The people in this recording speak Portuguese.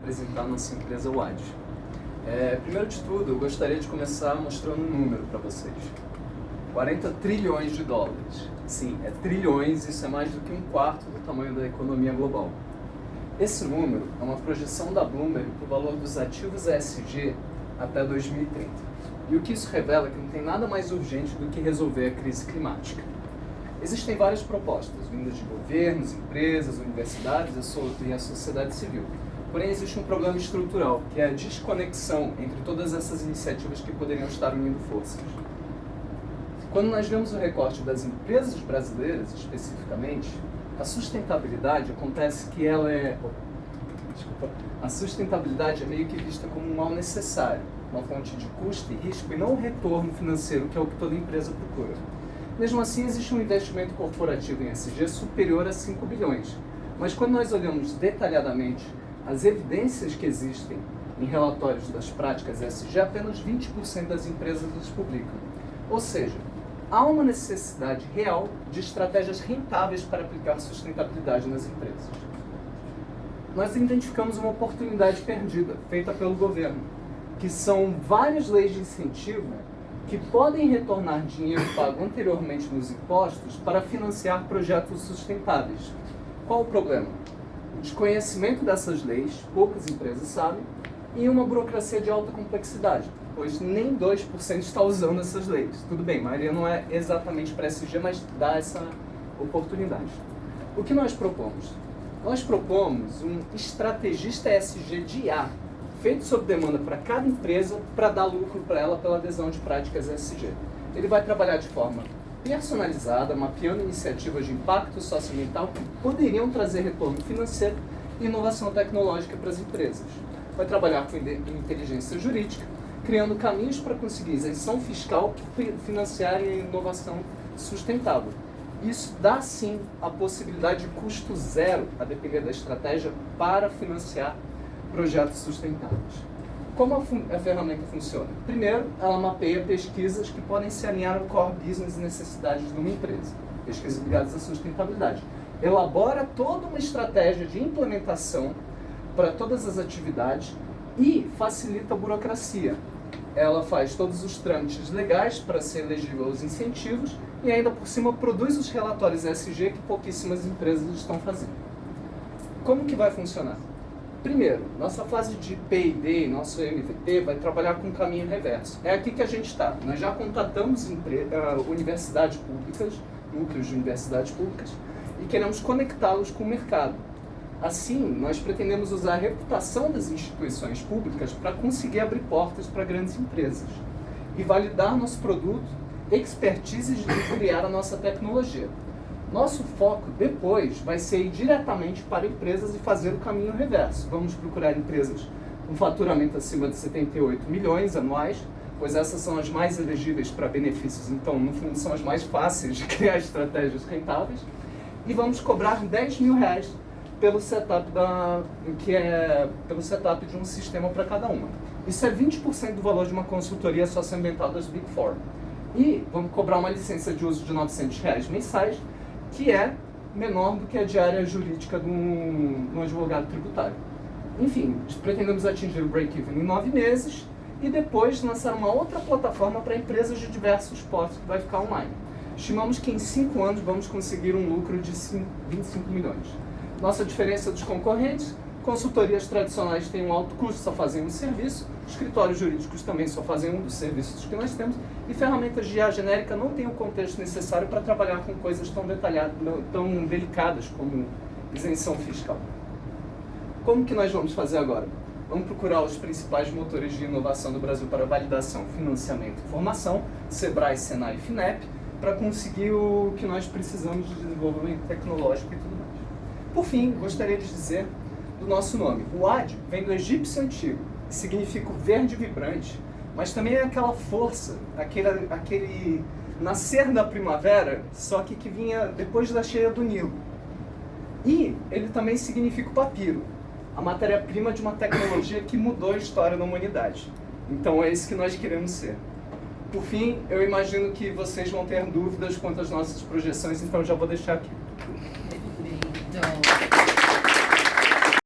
apresentar a nossa empresa WAD. Primeiro de tudo, eu gostaria de começar mostrando um número para vocês. 40 trilhões de dólares. Sim, é trilhões, isso é mais do que um quarto do tamanho da economia global. Esse número é uma projeção da Bloomberg para o valor dos ativos ESG até 2030. E o que isso revela é que não tem nada mais urgente do que resolver a crise climática. Existem várias propostas, vindas de governos, empresas, universidades e a sociedade civil. Porém, existe um problema estrutural, que é a desconexão entre todas essas iniciativas que poderiam estar unindo forças. Quando nós vemos o recorte das empresas brasileiras, especificamente, a sustentabilidade acontece que ela a sustentabilidade é meio que vista como um mal necessário, uma fonte de custo e risco e não um retorno financeiro, que é o que toda empresa procura. Mesmo assim, existe um investimento corporativo em ESG superior a 5 bilhões. Mas quando nós olhamos detalhadamente as evidências que existem em relatórios das práticas ESG, apenas 20% das empresas as publicam. Ou seja, há uma necessidade real de estratégias rentáveis para aplicar sustentabilidade nas empresas. Nós identificamos uma oportunidade perdida, feita pelo governo, que são várias leis de incentivo que podem retornar dinheiro pago anteriormente nos impostos para financiar projetos sustentáveis. Qual o problema? O desconhecimento dessas leis, poucas empresas sabem, e uma burocracia de alta complexidade, pois nem 2% está usando essas leis. Tudo bem, a maioria não é exatamente para ESG, mas dá essa oportunidade. O que nós propomos? Nós propomos um estrategista ESG de IA, feito sob demanda para cada empresa, para dar lucro para ela pela adesão de práticas ESG. Ele vai trabalhar de forma personalizada, mapeando iniciativas de impacto socioambiental que poderiam trazer retorno financeiro e inovação tecnológica para as empresas. Vai trabalhar com inteligência jurídica, criando caminhos para conseguir isenção fiscal que financiarem a inovação sustentável. Isso dá, sim, a possibilidade de custo zero, a depender da estratégia, para financiar projetos sustentáveis. Como a ferramenta funciona? Primeiro, ela mapeia pesquisas que podem se alinhar ao core business e necessidades de uma empresa, pesquisas ligadas à sustentabilidade. Elabora toda uma estratégia de implementação para todas as atividades e facilita a burocracia. Ela faz todos os trâmites legais para ser elegível aos incentivos e ainda por cima produz os relatórios ESG que pouquíssimas empresas estão fazendo. Como que vai funcionar? Primeiro, nossa fase de P&D, nosso MVP, vai trabalhar com o caminho reverso. É aqui que a gente está. Nós já contatamos universidades públicas, núcleos de universidades públicas, e queremos conectá-los com o mercado. Assim, nós pretendemos usar a reputação das instituições públicas para conseguir abrir portas para grandes empresas e validar nosso produto, expertise de criar a nossa tecnologia. Nosso foco depois vai ser ir diretamente para empresas e fazer o caminho reverso. Vamos procurar empresas com faturamento acima de 78 milhões anuais, pois essas são as mais elegíveis para benefícios, então, no fundo, são as mais fáceis de criar estratégias rentáveis. E vamos cobrar R$10.000 pelo setup de um sistema para cada uma. Isso é 20% do valor de uma consultoria socioambiental das Big Four. E vamos cobrar uma licença de uso de R$900 mensais, que é menor do que a diária jurídica de um advogado tributário. Enfim, pretendemos atingir o break-even em 9 meses e depois lançar uma outra plataforma para empresas de diversos portos que vai ficar online. Estimamos que em 5 anos vamos conseguir um lucro de 25 milhões. Nossa diferença dos concorrentes: consultorias tradicionais têm um alto custo, só fazem um serviço, escritórios jurídicos também só fazem um dos serviços que nós temos, e ferramentas de IA genérica não têm o contexto necessário para trabalhar com coisas tão detalhadas, tão delicadas como isenção fiscal. Como que nós vamos fazer agora? Vamos procurar os principais motores de inovação do Brasil para validação, financiamento e formação, Sebrae, Senai e FINEP, para conseguir o que nós precisamos de desenvolvimento tecnológico e tudo mais. Por fim, gostaria de dizer do nosso nome. O WAD vem do egípcio antigo, que significa o verde vibrante, mas também é aquela força, aquele nascer da primavera, só que vinha depois da cheia do Nilo. E ele também significa o papiro, a matéria-prima de uma tecnologia que mudou a história da humanidade. Então é isso que nós queremos ser. Por fim, eu imagino que vocês vão ter dúvidas quanto às nossas projeções, então já vou deixar aqui. Então...